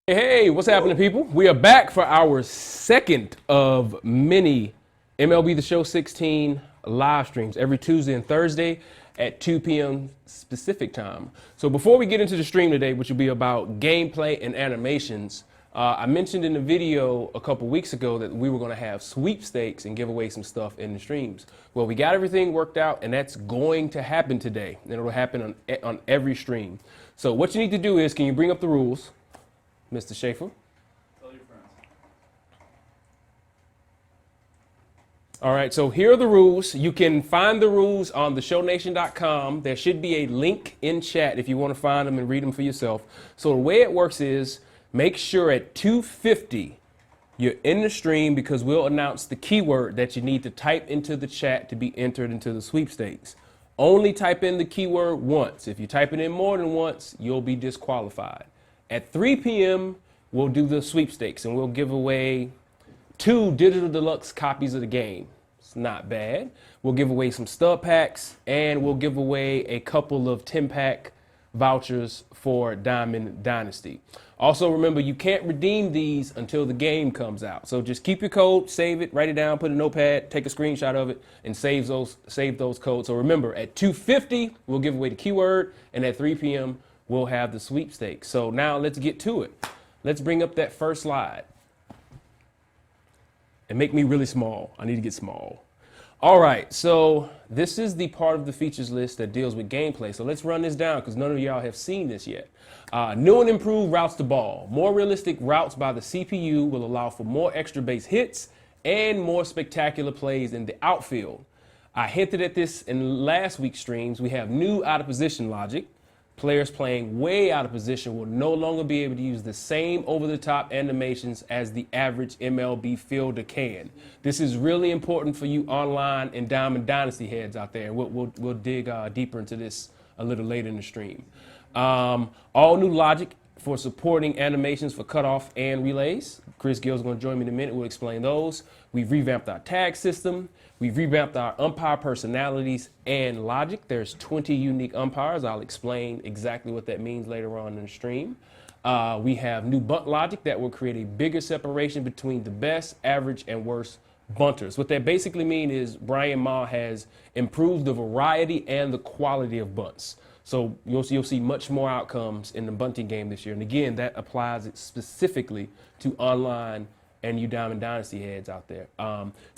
Hey, what's happening, people? We are back for our second of many MLB The Show 16 live streams every Tuesday and Thursday at 2 p.m. specific time. So before we get into the stream today, which will be about gameplay and animations, I mentioned in the video a couple weeks ago that we were going to have sweepstakes and give away some stuff in the streams. Well, we got everything worked out, and that's going to happen today, and it'll happen on every stream. So what you need to do is, can you bring up the rules? Mr. Schaefer. Tell your friends. All right, so here are the rules. You can find the rules on theshownation.com. There should be a link in chat if you want to find them and read them for yourself. So the way it works is make sure at 2:50 you're in the stream because we'll announce the keyword that you need to type into the chat to be entered into the sweepstakes. Only type in the keyword once. If you type it in more than once, you'll be disqualified. At 3 p.m., we'll do the sweepstakes, and we'll give away 2 digital deluxe copies of the game. It's not bad. We'll give away some stud packs, and we'll give away a couple of 10-pack vouchers for Diamond Dynasty. Also, remember, you can't redeem these until the game comes out. So just keep your code, save it, write it down, put a notepad, take a screenshot of it, and save those codes. So remember, at 2:50, we'll give away the keyword, and at 3 p.m., we'll have the sweepstakes. So now let's get to it. Let's bring up that first slide. And make me really small. I need to get small. All right, so this is the part of the features list that deals with gameplay. So let's run this down because none of y'all have seen this yet. New and improved routes to ball. More realistic routes by the CPU will allow for more extra base hits and more spectacular plays in the outfield. I hinted at this in last week's streams. We have new out of position logic. Players playing way out of position will no longer be able to use the same over-the-top animations as the average MLB fielder can. This is really important for you online and Diamond Dynasty heads out there. We'll dig deeper into this a little later in the stream. All new logic for supporting animations for cutoff and relays. Chris Gill's going to join me in a minute. We'll explain those. We've revamped our tag system. We've revamped our umpire personalities and logic. There's 20 unique umpires. I'll explain exactly what that means later on in the stream. We have new bunt logic that will create a bigger separation between the best, average, and worst bunters. What that basically means is Brian Ma has improved the variety and the quality of bunts. So you'll see much more outcomes in the bunting game this year. And again, that applies specifically to online and you Diamond Dynasty heads out there.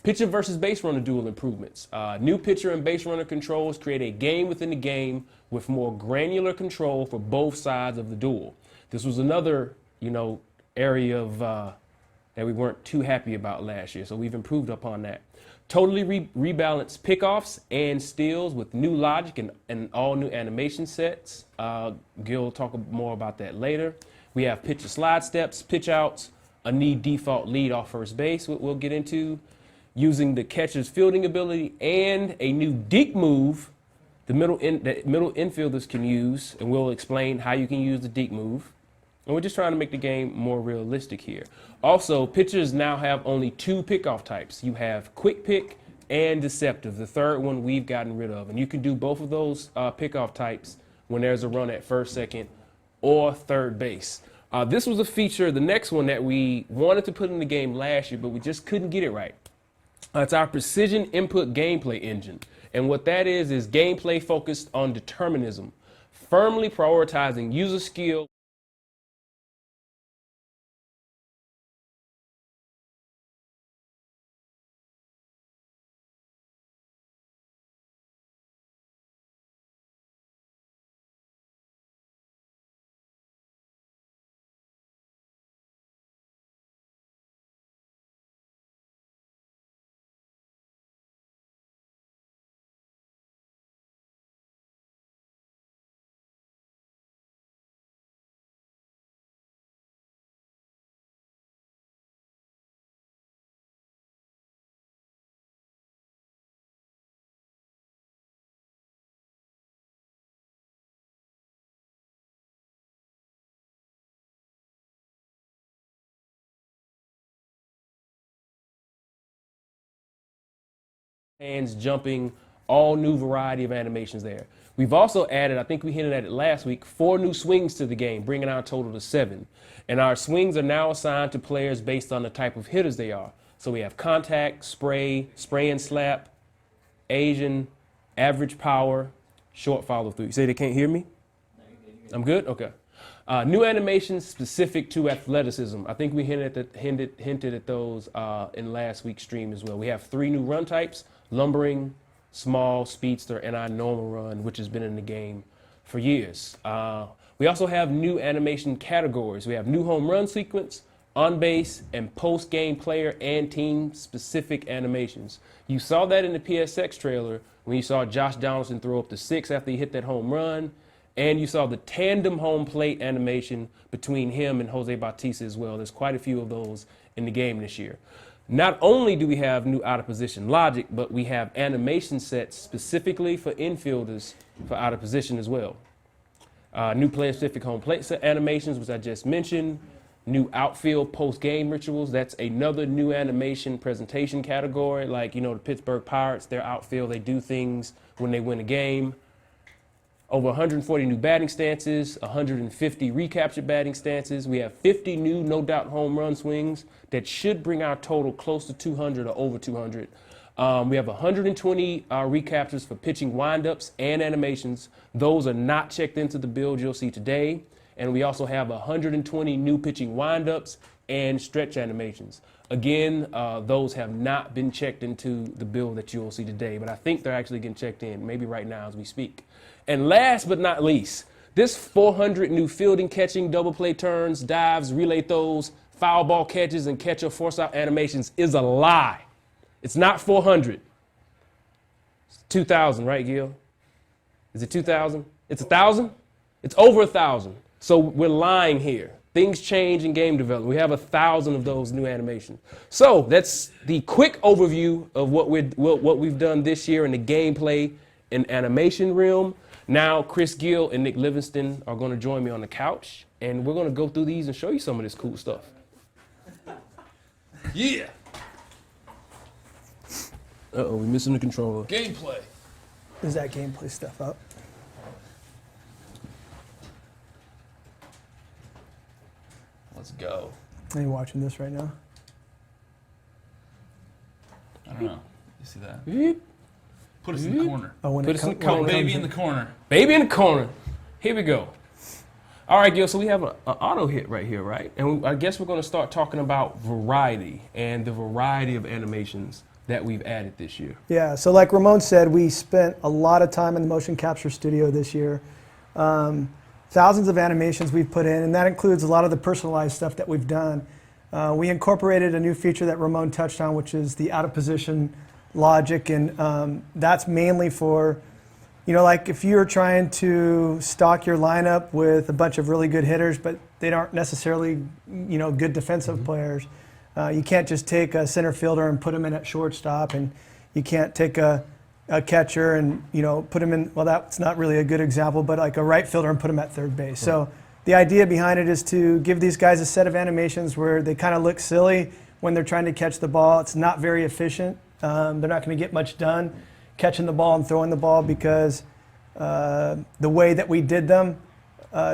Pitcher versus base runner duel improvements. New pitcher and base runner controls create a game within the game with more granular control for both sides of the duel. This was another, area of that we weren't too happy about last year, so we've improved upon that. Totally rebalanced pickoffs and steals with new logic and all new animation sets. Gil will talk more about that later. We have pitcher slide steps, pitch outs, a need default lead off first base, we'll get into, using the catcher's fielding ability, and a new deke move that middle infielders can use, and we'll explain how you can use the deke move. And we're just trying to make the game more realistic here. Also, pitchers now have only 2 pickoff types. You have quick pick and deceptive. The third one we've gotten rid of. And you can do both of those pickoff types when there's a run at first, second, or third base. This was a feature, the next one that we wanted to put in the game last year, but we just couldn't get it right. It's our precision input gameplay engine. And what that is gameplay focused on determinism, firmly prioritizing user skill. Hands jumping all new variety of animations there. We've also added, I think we hinted at it last week, 4 new swings to the game, bringing our total to 7. And our swings are now assigned to players based on the type of hitters they are. So we have contact, spray, spray and slap, Asian, average power, short follow through. You say they can't hear me? I'm good? Okay. New animations specific to athleticism. I think we hinted at those in last week's stream as well. We have 3 new run types: lumbering, small, speedster, and our normal run, which has been in the game for years. We also have new animation categories. We have new home run sequence, on base, and post-game player and team-specific animations. You saw that in the PSX trailer when you saw Josh Donaldson throw up the 6 after he hit that home run, and you saw the tandem home plate animation between him and Jose Bautista as well. There's quite a few of those in the game this year. Not only do we have new out-of-position logic, but we have animation sets specifically for infielders for out-of-position as well. New player-specific home plate set animations, which I just mentioned. New outfield post-game rituals. That's another new animation presentation category. Like, you know, the Pittsburgh Pirates, their outfield, they do things when they win a game. Over 140 new batting stances, 150 recaptured batting stances. We have 50 new no-doubt home run swings that should bring our total close to 200 or over 200. We have 120 recaptures for pitching windups and animations. Those are not checked into the build you'll see today. And we also have 120 new pitching windups and stretch animations. Again, those have not been checked into the build that you'll see today, but I think they're actually getting checked in, maybe right now as we speak. And last but not least, this 400 new fielding, catching, double play turns, dives, relay throws, foul ball catches, and catcher force out animations is a lie. It's not 400. It's 2,000, right, Gil? Is it 2,000? It's 1,000? It's over 1,000. So we're lying here. Things change in game development. We have 1,000 of those new animations. So that's the quick overview of what we've done this year in the gameplay and animation realm. Now, Chris Gill and Nick Livingston are going to join me on the couch, and we're going to go through these and show you some of this cool stuff. Yeah. Uh-oh, we're missing the controller. Gameplay. Is that gameplay stuff up? Let's go. Are you watching this right now? I don't know. You see that? Beep. Put us in the corner. Oh, when Put it us in the com- when corner. it Baby comes in the corner. Baby in the corner. Here we go. All right, Gil, so we have an auto hit right here, right? And I guess we're going to start talking about variety and the variety of animations that we've added this year. Yeah, so like Ramon said, we spent a lot of time in the motion capture studio this year. Thousands of animations we've put in, and that includes a lot of the personalized stuff that we've done. We incorporated a new feature that Ramon touched on, which is the out-of-position logic, and that's mainly for, you know, like if you're trying to stock your lineup with a bunch of really good hitters, but they aren't necessarily, you know, good defensive players. You can't just take a center fielder and put him in at shortstop, and you can't take a catcher and, you know, put him in, well, that's not really a good example, but like a right fielder and put him at third base. Right. So the idea behind it is to give these guys a set of animations where they kind of look silly when they're trying to catch the ball. It's not very efficient. They're not going to get much done catching the ball and throwing the ball because the way that we did them,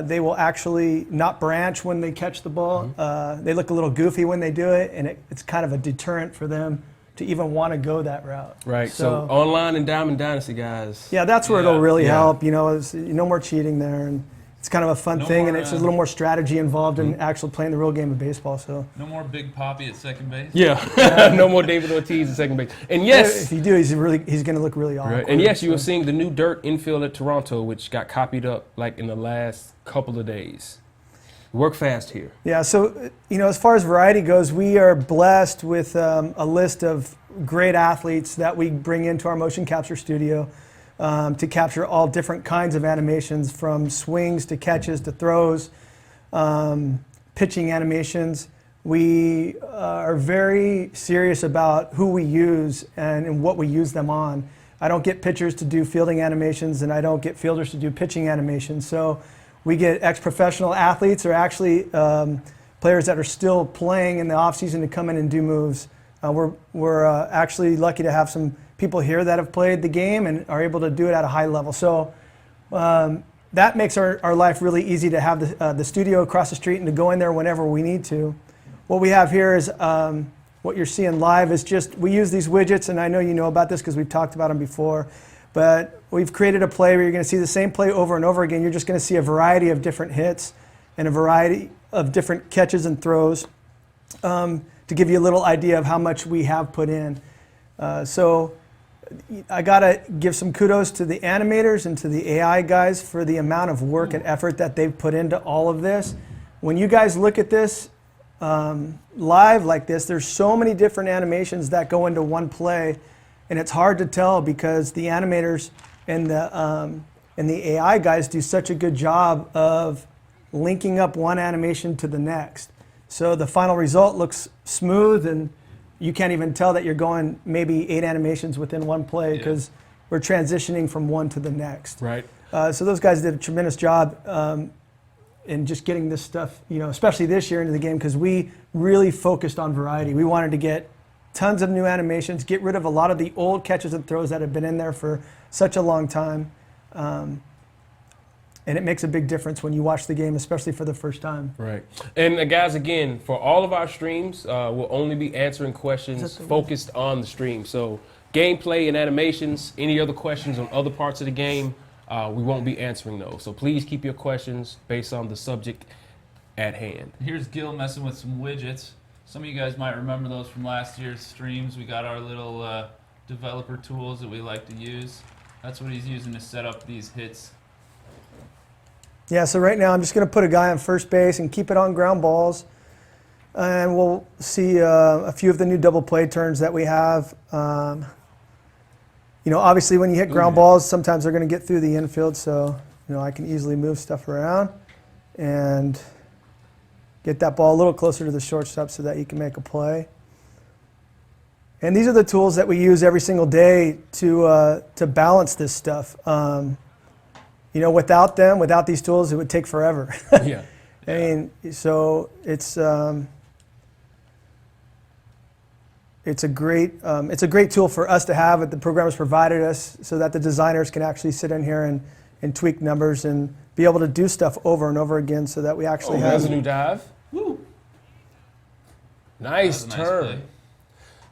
they will actually not branch when they catch the ball. They look a little goofy when they do it, and it's kind of a deterrent for them to even want to go that route. Right. So online and Diamond Dynasty, guys. Yeah, that's where it'll really help. You know, it's, no more cheating there, and it's kind of a fun thing, and it's a little more strategy involved in actually playing the real game of baseball. So no more Big Poppy at second base. Yeah, no more David Ortiz at second base. And yes, if you do, he's going to look really awkward. Right. And yes, you were seeing the new dirt infield at Toronto, which got copied up like in the last couple of days. Work fast here. Yeah, so, you know, as far as variety goes, we are blessed with a list of great athletes that we bring into our motion capture studio to capture all different kinds of animations, from swings to catches to throws, pitching animations. We are very serious about who we use and what we use them on. I don't get pitchers to do fielding animations, and I don't get fielders to do pitching animations. So we get ex-professional athletes, or actually players that are still playing in the off-season, to come in and do moves. We're actually lucky to have some people here that have played the game and are able to do it at a high level. So that makes our life really easy to have the studio across the street and to go in there whenever we need to. What we have here is what you're seeing live is just, we use these widgets, and I know you know about this because we've talked about them before, but we've created a play where you're going to see the same play over and over again. You're just going to see a variety of different hits and a variety of different catches and throws to give you a little idea of how much we have put in. So I got to give some kudos to the animators and to the AI guys for the amount of work and effort that they've put into all of this. When you guys look at this live like this, there's so many different animations that go into one play, and it's hard to tell because the animators and the AI guys do such a good job of linking up one animation to the next. So the final result looks smooth, and you can't even tell that you're going maybe 8 animations within one play because we're transitioning from one to the next. Right. So those guys did a tremendous job in just getting this stuff, especially this year into the game, because we really focused on variety. We wanted to get tons of new animations, get rid of a lot of the old catches and throws that have been in there for such a long time. And it makes a big difference when you watch the game, especially for the first time. Right. And guys, again, for all of our streams, we'll only be answering questions focused on the stream. So gameplay and animations, any other questions on other parts of the game, we won't be answering those. So please keep your questions based on the subject at hand. Here's Gil messing with some widgets. Some of you guys might remember those from last year's streams. We got our little developer tools that we like to use. That's what he's using to set up these hits. Yeah, so right now I'm just going to put a guy on first base and keep it on ground balls. And we'll see a few of the new double play turns that we have. Obviously when you hit ground balls, sometimes they're going to get through the infield, so I can easily move stuff around and get that ball a little closer to the shortstop so that you can make a play. And these are the tools that we use every single day to balance this stuff. Without them, without these tools, it would take forever. Yeah. I mean, so it's a great tool for us to have that the programmers provided us so that the designers can actually sit in here and tweak numbers and be able to do stuff over and over again so that we actually have. There's a new dive. Woo. Nice That was a nice turn. play.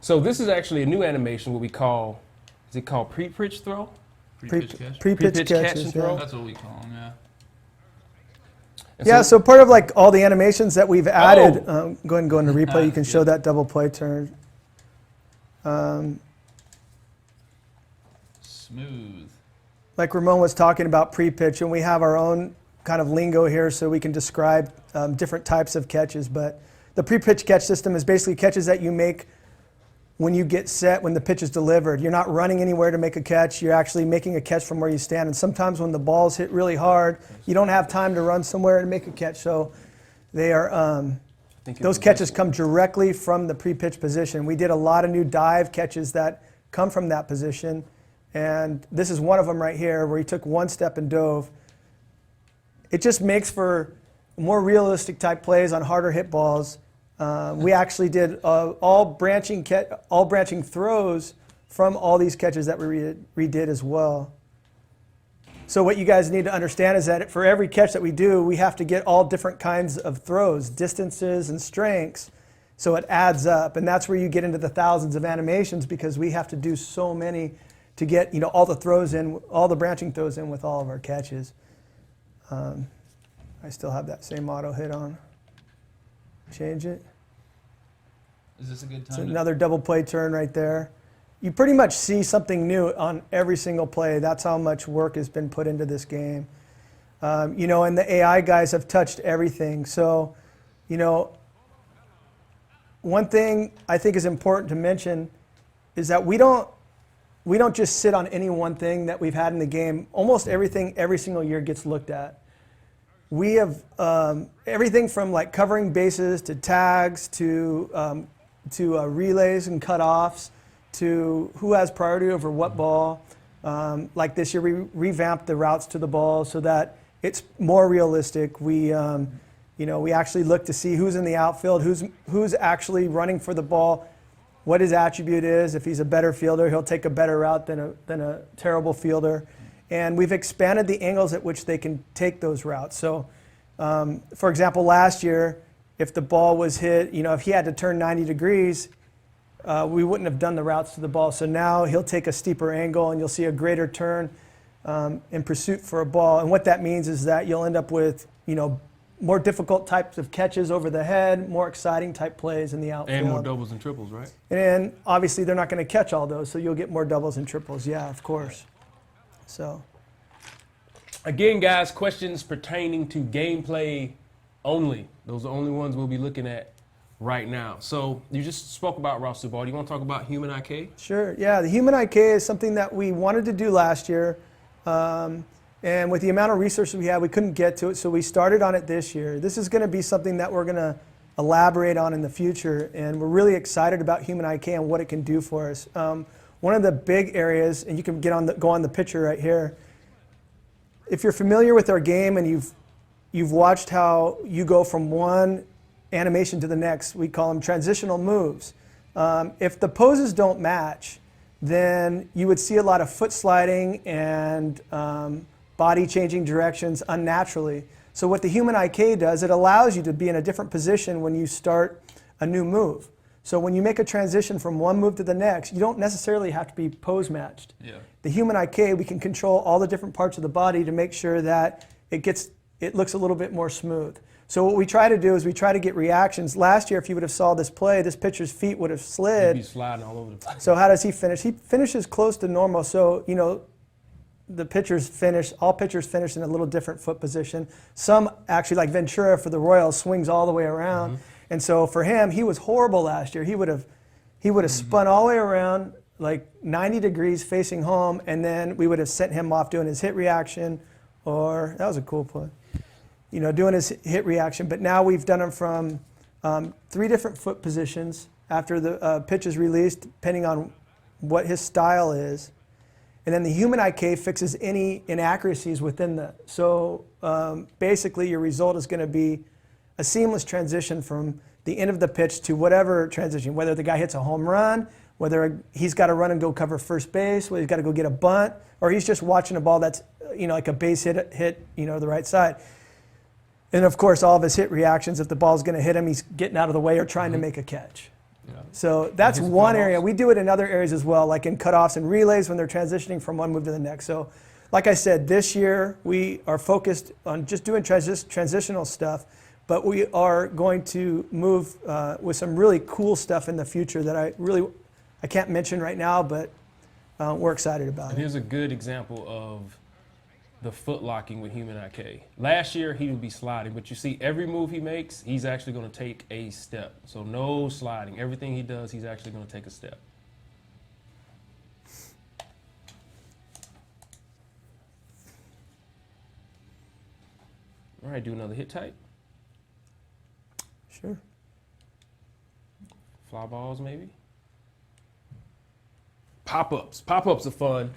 So this is actually a new animation, what we call, is it called pre-pitch throw? Pre-pitch catch. Pre-pitch Pre-pitch catch catches. and throw. Yeah. That's what we call them, yeah. And Yeah, so part of like all the animations that we've added, go ahead and go into replay. You can show that double play turn. Smooth. Like Ramon was talking about pre-pitch, and we have our own kind of lingo here so we can describe different types of catches. But the pre-pitch catch system is basically catches that you make when you get set, when the pitch is delivered. You're not running anywhere to make a catch. You're actually making a catch from where you stand. And sometimes when the ball's hit really hard, you don't have time to run somewhere and make a catch. So they are those catches come directly from the pre-pitch position. We did a lot of new dive catches that come from that position. And this is one of them right here where he took one step and dove. It just makes for more realistic type plays on harder hit balls. We actually did all branching throws from all these catches that we redid as well. So what you guys need to understand is that for every catch that we do, we have to get all different kinds of throws, distances and strengths, so it adds up. And that's where you get into the thousands of animations because we have to do so many to get all the throws in, all the branching throws in with all of our catches. I still have that same auto hit on. Change it. Is this a good It's time? another double play turn right there. You pretty much see something new on every single play. That's how much work has been put into this game. And the AI guys have touched everything. So, one thing I think is important to mention is that we don't just sit on any one thing that we've had in the game. Almost everything every single year gets looked at. We have everything from like covering bases to tags to relays and cutoffs to who has priority over what ball. Like this year, we revamped the routes to the ball so that it's more realistic. We actually look to see who's in the outfield, who's actually running for the ball what his attribute is. If he's a better fielder, he'll take a better route than a terrible fielder. And we've expanded the angles at which they can take those routes. So, for example, last year, if the ball was hit, if he had to turn 90 degrees, we wouldn't have done the routes to the ball. So now he'll take a steeper angle and you'll see a greater turn in pursuit for a ball. And what that means is that you'll end up with, more difficult types of catches over the head, more exciting type plays in the outfield. And more doubles and triples, right? And obviously they're not going to catch all those, so you'll get more doubles and triples. Yeah, of course. So, again, guys, questions pertaining to gameplay only. Those are the only ones we'll be looking at right now. So you just spoke about routes to the ball. Do you want to talk about human IK? Sure. Yeah, the human IK is something that we wanted to do last year. And with the amount of resources we had, we couldn't get to it, so we started on it this year. This is going to be something that we're going to elaborate on in the future, and we're really excited about human IK and what it can do for us. One of the big areas, and you can go on the picture right here. If you're familiar with our game and you've watched how you go from one animation to the next, we call them transitional moves. If the poses don't match, then you would see a lot of foot sliding and body changing directions unnaturally. So what the human IK does, it allows you to be in a different position when you start a new move. So when you make a transition from one move to the next, you don't necessarily have to be pose matched. Yeah. The human IK, we can control all the different parts of the body to make sure that it looks a little bit more smooth. So what we try to do is we try to get reactions. Last year, if you would have saw this play, this pitcher's feet would have slid. He'd be sliding all over the place. So how does he finish? He finishes close to normal. So, all pitchers finish in a little different foot position. Some actually, like Ventura for the Royals, swings all the way around. Mm-hmm. And so for him, he was horrible last year. He would have spun all the way around, like 90 degrees facing home, and then we would have sent him off doing his hit reaction, or that was a cool play. Doing his hit reaction. But now we've done him from 3 different foot positions after the pitch is released, depending on what his style is. And then the human IK fixes any inaccuracies within that. So basically your result is going to be a seamless transition from the end of the pitch to whatever transition, whether the guy hits a home run, whether he's got to run and go cover first base, whether he's got to go get a bunt, or he's just watching a ball that's like a base hit the right side. And of course, all of his hit reactions, if the ball's going to hit him, he's getting out of the way or trying to make a catch. Yeah. So that's one area. We do it in other areas as well, like in cutoffs and relays when they're transitioning from one move to the next. So like I said, this year we are focused on just doing transitional stuff, but we are going to move with some really cool stuff in the future that I can't mention right now, but we're excited about And here's a good example of the foot locking with human IK. Last year, he would be sliding, but you see every move he makes, he's actually going to take a step. So no sliding. Everything he does, he's actually going to take a step. All right, do another hit type. Sure. Fly balls, maybe. Pop-ups. Pop-ups are fun.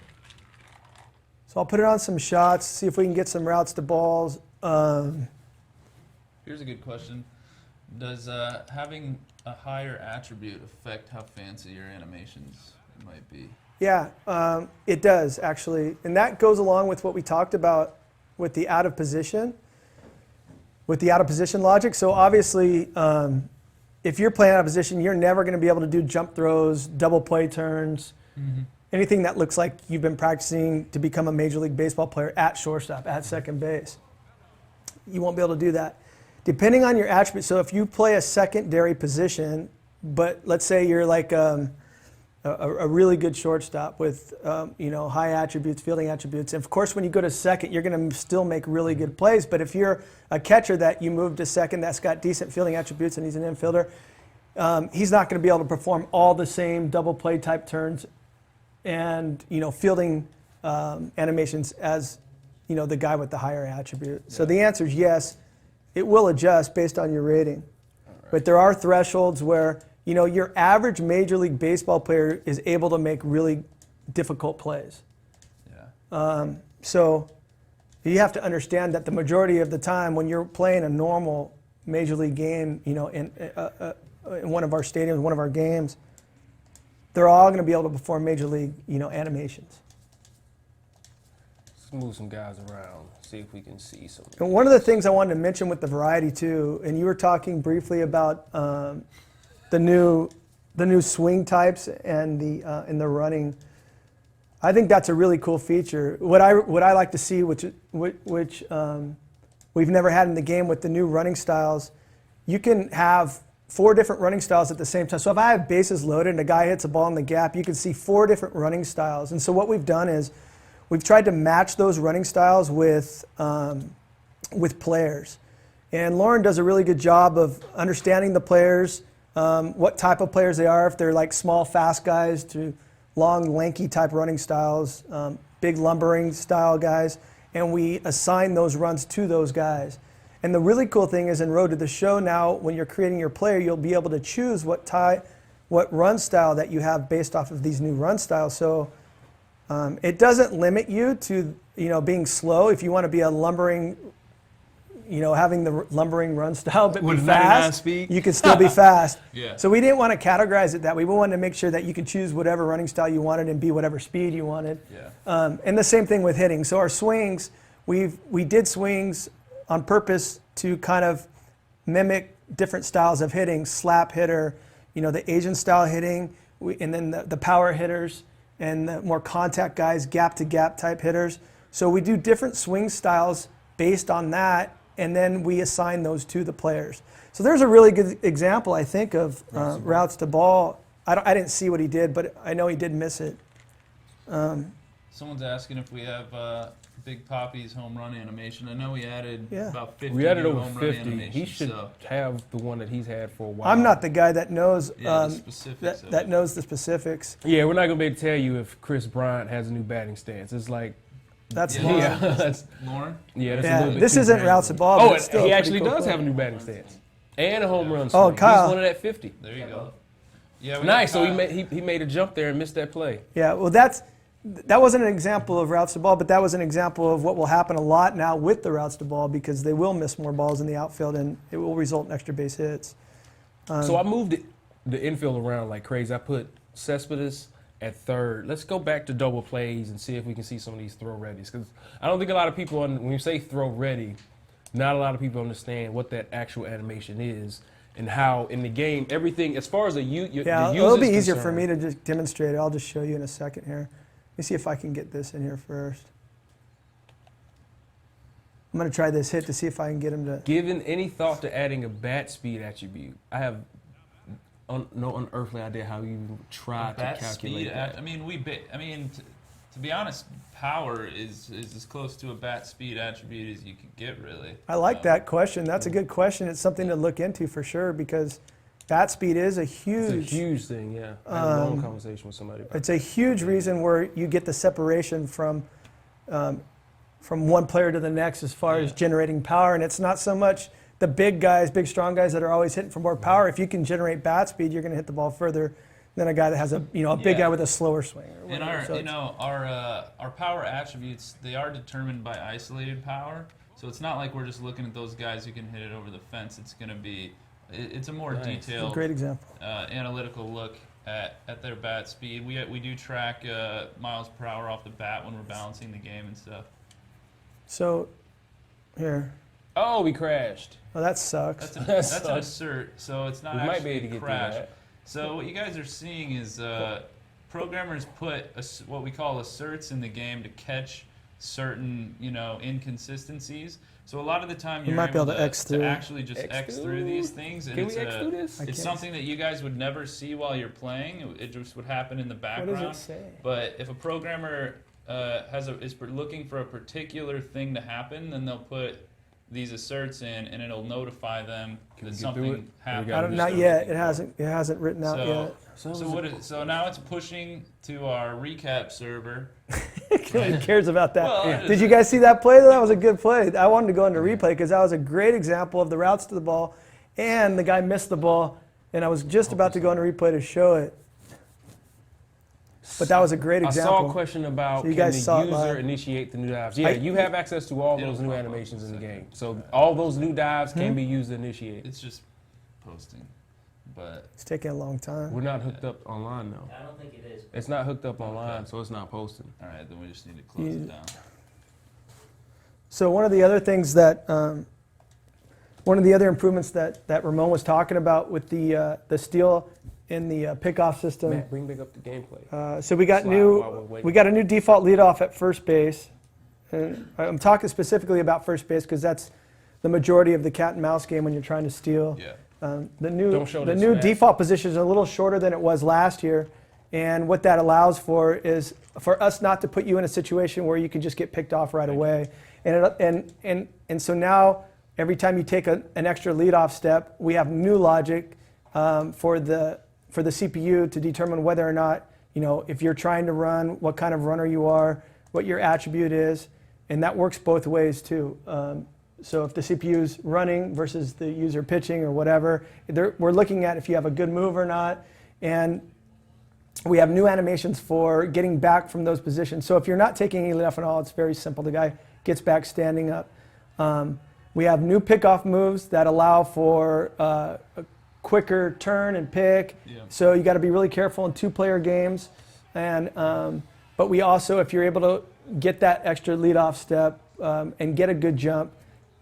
So I'll put it on some shots, see if we can get some routes to balls. Here's a good question. Does having a higher attribute affect how fancy your animations might be? Yeah, it does actually. And that goes along with what we talked about with the out of position, logic. So obviously, if you're playing out of position, you're never going to be able to do jump throws, double play turns, anything that looks like you've been practicing to become a Major League Baseball player at shortstop, at second base. You won't be able to do that. Depending on your attribute, so if you play a secondary position, but let's say you're like a really good shortstop with high attributes, fielding attributes. And of course, when you go to second, you're going to still make really good plays. But if you're a catcher that you move to second that's got decent fielding attributes and he's an infielder, he's not going to be able to perform all the same double play type turns and fielding animations as the guy with the higher attribute. Yeah. So the answer is yes, it will adjust based on your rating. Right. But there are thresholds where your average Major League Baseball player is able to make really difficult plays. Yeah. So you have to understand that the majority of the time when you're playing a normal Major League game, in one of our stadiums, one of our games, they're all going to be able to perform major league, animations. Let's move some guys around, see if we can see some. And one of the things I wanted to mention with the variety too, and you were talking briefly about the new swing types and the running. I think that's a really cool feature. What I like to see, which we've never had in the game with the new running styles, you can have 4 different running styles at the same time. So if I have bases loaded and a guy hits a ball in the gap, you can see 4 different running styles. And so what we've done is we've tried to match those running styles with players. And Lauren does a really good job of understanding the players, what type of players they are, if they're like small, fast guys to long, lanky type running styles, big lumbering style guys, and we assign those runs to those guys. And the really cool thing is in Road to the Show now, when you're creating your player, you'll be able to choose what run style that you have based off of these new run styles. So it doesn't limit you to being slow. If you want to be a lumbering, having the lumbering run style but With be 99 fast, speed? you can still be fast. Yeah. So we didn't want to categorize it that way. We wanted to make sure that you could choose whatever running style you wanted and be whatever speed you wanted. Yeah. And the same thing with hitting. So our swings, we did swings on purpose to kind of mimic different styles of hitting, slap hitter, the Asian style hitting, and then the power hitters and the more contact guys, gap to gap type hitters. So we do different swing styles based on that, and then we assign those to the players. So there's a really good example, I think, of routes to ball. I didn't see what he did, but I know he did miss it. Someone's asking if we have Big Poppy's home run animation. I know we added Yeah. about 50 We added new over home run 50. animations. He should so, have the one that he's had for a while. I'm not the guy that knows yeah, the specifics of that it. knows the specifics. Yeah, we're not gonna be able to tell you if Chris Bryant has a new batting stance. It's like, That's Yeah. Lauren. yeah, that's, Lauren? yeah, that's a Yeah, little bit this too isn't granular. routes to ball. Oh, but it's still he a actually pretty cool does play. have a new batting stance and a home run. Oh, swing. Kyle. He's one at 50. There you go. Yeah, we Nice. got So he Kyle. made a jump there and missed that play. Yeah, well, that wasn't an example of routes to ball, but that was an example of what will happen a lot now with the routes to ball because they will miss more balls in the outfield and it will result in extra base hits. So I moved the infield around like crazy. I put Cespedes at third. Let's go back to double plays and see if we can see some of these throw readies. Because I don't think a lot of people, when you say throw ready, not a lot of people understand what that actual animation is and how in the game, everything, as far as the user It'll be is easier for concerned- me to just demonstrate it. I'll just show you in a second here. Let me see if I can get this in here first. I'm going to try this hit to see if I can get him to. Given any thought to adding a bat speed attribute, I have no unearthly idea how you try to Bat calculate speed. that. I mean, to be honest, power is as close to a bat speed attribute as you could get, really. I like that question. That's a good question. It's something to look into for sure because bat speed is a It's a huge. huge thing, yeah. I had a long conversation with somebody about It's a huge reason where you get the separation from one player to the next as far as Yeah. generating power. And it's not so much the big guys, big strong guys that are always hitting for more power. If you can generate bat speed, you're going to hit the ball further than a guy that has a big Yeah. guy with a slower swing. Or And whatever. So it's- our power attributes, they are determined by isolated power. So it's not like we're just looking at those guys who can hit it over the fence. It's going to be, it's a more Nice. it's a detailed, great example. analytical look at their bat speed. We do track miles per hour off the bat when we're balancing the game and stuff. So here, Oh, we crashed. well, that sucks. That's an assert, so it's not We might actually be able to a get crash. through that. So what you guys are seeing is programmers put what we call asserts in the game to catch certain inconsistencies. So a lot of the time you're might be able to to X through. actually just X X through? through these things, and Can it's we X through this? I it's can't something that you guys would never see while you're playing. It just would happen in the What background. does it say? But if a programmer is looking for a particular thing to happen, then they'll put these asserts in, and it'll notify them Can we that get through something it? happened. got it. Not yet. It hasn't written out So, yet. so now it's pushing to our recap server. Who cares about that? Well, Yeah. Did you guys see that play? That was a good play. I wanted to go into replay because that was a great example of the routes to the ball, and the guy missed the ball, and I was just about to go into replay to show it. But that was a great I example. saw a question about So you can guys the saw it user live. initiate the new dives. Yeah, you have access to all It'll those new pop up animations in the in a game. So all those new dives Hmm? can be used to initiate. It's just posting. but It's taking a long time. We're not hooked up online though. I don't think it is. It's not hooked up online, so it's not posted. all right, then we just need to close it down. So one of the other things that, one of the other improvements that Ramon was talking about with the steal in the pickoff system. Matt, bring back up the gameplay. So we got Slide while we're waiting. we got a new default leadoff at first base. And I'm talking specifically about first base because that's the majority of the cat and mouse game when you're trying to steal. Yeah. The new Don't show the this, new Matt. default position is a little shorter than it was last year, and what that allows for is for us not to put you in a situation where you can just get picked off right away. And so now every time you take an extra leadoff step, we have new logic for the CPU to determine whether or not, if you're trying to run, what kind of runner you are, what your attribute is, and that works both ways too. So if the CPU is running versus the user pitching or whatever, we're looking at if you have a good move or not. And we have new animations for getting back from those positions. So if you're not taking any leadoff at all, it's very simple. The guy gets back standing up. We have new pickoff moves that allow for a quicker turn and pick. Yeah. So you got to be really careful in two-player games. And but we also, if you're able to get that extra leadoff step and get a good jump,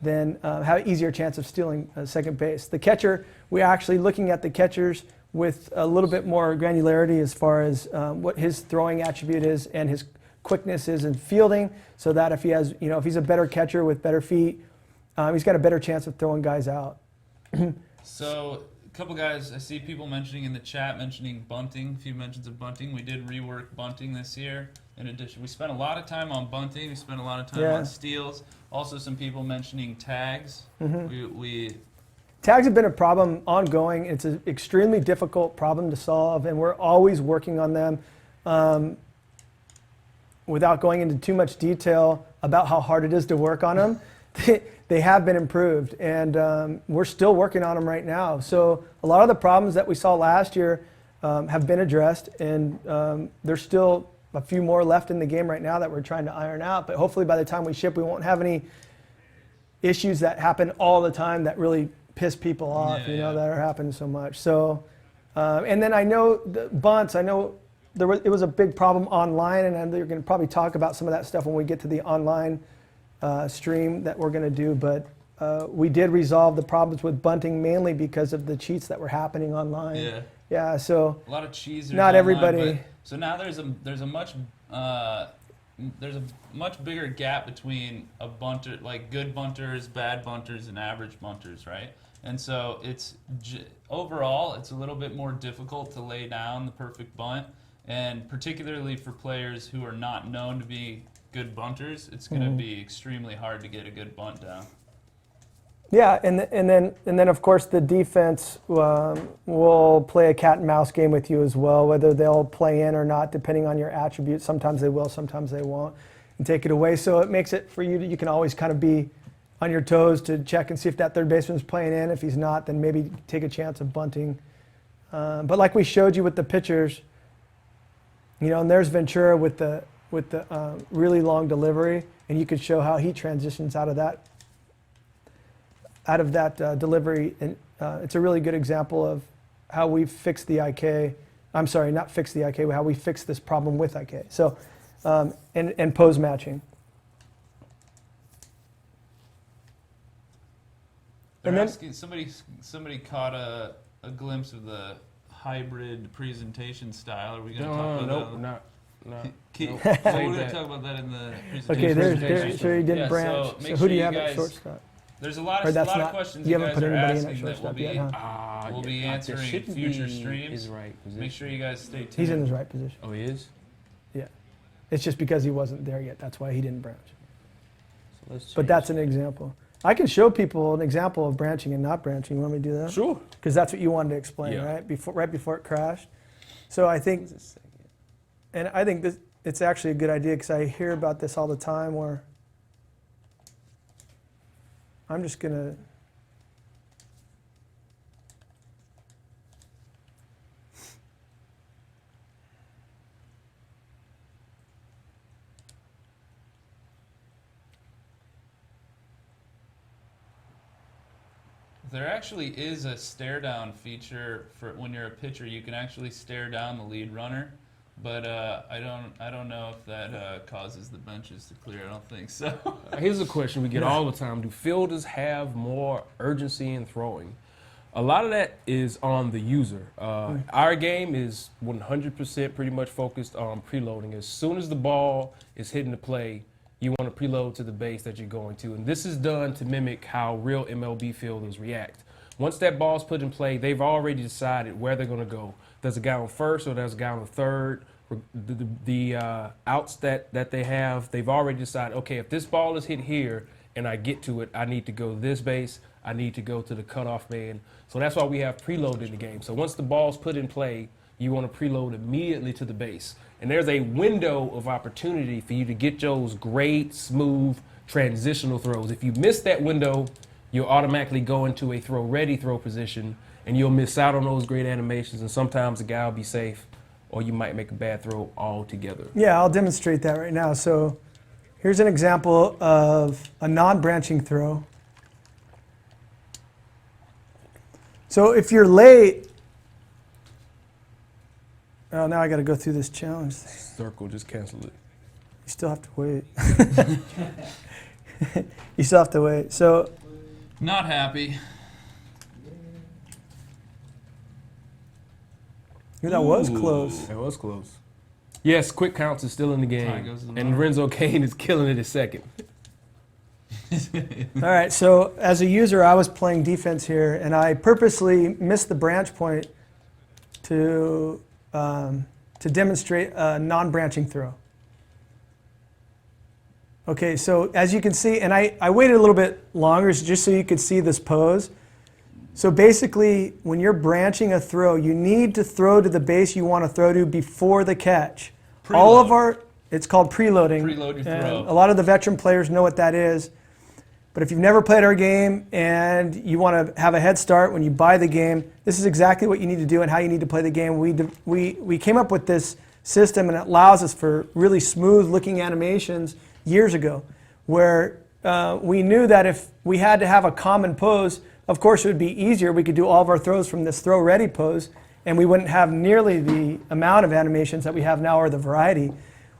then have an easier chance of stealing second base. The catcher, we're actually looking at the catchers with a little bit more granularity as far as what his throwing attribute is and his quickness is in fielding, so that if he has, if he's a better catcher with better feet, he's got a better chance of throwing guys out. So a couple guys, I see people mentioning in the chat, mentioning bunting, a few mentions of bunting. We did rework bunting this year. In addition, we spent a lot of time on bunting. We spent a lot of time on steals. Also, some people mentioning tags. We Tags have been a problem ongoing. It's an extremely difficult problem to solve, and we're always working on them. Without going into too much detail about how hard it is to work on them, they have been improved, and we're still working on them right now. So a lot of the problems that we saw last year have been addressed, and there's still a few more left in the game right now that we're trying to iron out. But hopefully by the time we ship, we won't have any issues that happen all the time that really piss people off, that are happening so much. So, and then I know the bunts, it was a big problem online, and they're going to probably talk about some of that stuff when we get to the online stream that we're going to do. But we did resolve the problems with bunting mainly because of the cheats that were happening online. Yeah. Yeah. So a lot of cheesers. not online, everybody. So now there's a much bigger gap between a bunter, like good bunters, bad bunters, and average bunters, right? And so overall, it's a little bit more difficult to lay down the perfect bunt, and particularly for players who are not known to be good bunters, it's going to be extremely hard to get a good bunt down. Yeah, and then of course the defense will play a cat and mouse game with you as well, whether they'll play in or not, depending on your attributes. Sometimes they will, sometimes they won't, and take it away. So it makes it for you that you can always kind of be on your toes to check and see if that third baseman's playing in. If he's not, then maybe take a chance of bunting. But like we showed you with the pitchers, and there's Ventura with the really long delivery, and you could show how he transitions out of that delivery, and it's a really good example of how we fixed the IK. I'm sorry, not fixed the IK, but how we fixed this problem with IK. So, and pose matching. They're And then- asking, somebody caught a glimpse of the hybrid presentation style. Are we going to talk about that? Not. We're Nope. going Save to that. talk about that in the presentation. Okay, there's presentation. sure you didn't Yeah, branch. so So, make who sure do you you have at guys- shortstop? There's a lot Or of that's not- questions you you haven't guys put are anybody in at asking that we'll shortstop be yet, huh? We'll be there answering shouldn't future be streams. his right position. Make sure you guys stay tuned. He's in his right position. Oh, he is? Yeah, it's just because he wasn't there yet. That's why he didn't branch. So let's But change that's an example. I can show people an example of branching and not branching. You want me to do that? Sure. Because that's what you wanted to explain, Yeah. right? Right before it crashed. So I think, and I think this, it's actually a good idea because I hear about this all the time where I'm just going to There actually is a stare down feature for when you're a pitcher. You can actually stare down the lead runner, but I don't know if that causes the benches to clear. I don't think so. Here's a question we get all the time: do fielders have more urgency in throwing? A lot of that is on the user. Our game is 100% pretty much focused on preloading. As soon as the ball is hitting the play, you want to preload to the base that you're going to. And this is done to mimic how real MLB fielders react. Once that ball's put in play, they've already decided where they're going to go. There's a guy on first or there's a guy on third. The outs that they have, they've already decided, okay, if this ball is hit here and I get to it, I need to go to this base. I need to go to the cutoff man. So that's why we have preload in the game. So once the ball's put in play, you want to preload immediately to the base. And there's a window of opportunity for you to get those great, smooth, transitional throws. If you miss that window, you'll automatically go into a throw-ready throw position, and you'll miss out on those great animations. And sometimes the guy will be safe, or you might make a bad throw altogether. Yeah, I'll demonstrate that right now. So here's an example of a non-branching throw. So if you're late, oh, now I got to go through this challenge. Circle, just cancel it. You still have to wait. You still have to wait. So Not happy. that was close. That was close. Yes, quick counts is still in the game, goes to the and bottom. Renzo Kane is killing it at second. All right, so as a user, I was playing defense here, and I purposely missed the branch point to demonstrate a non-branching throw. Okay, so as you can see, and I waited a little bit longer just so you could see this pose. So basically, when you're branching a throw, you need to throw to the base you want to throw to before the catch. All of it's called preloading. Preload your and throw. a lot of the veteran players know what that is. But if you've never played our game and you want to have a head start when you buy the game, this is exactly what you need to do and how you need to play the game. We came up with this system, and it allows us for really smooth looking animations years ago, where we knew that if we had to have a common pose, of course it would be easier. We could do all of our throws from this throw ready pose, and we wouldn't have nearly the amount of animations that we have now or the variety.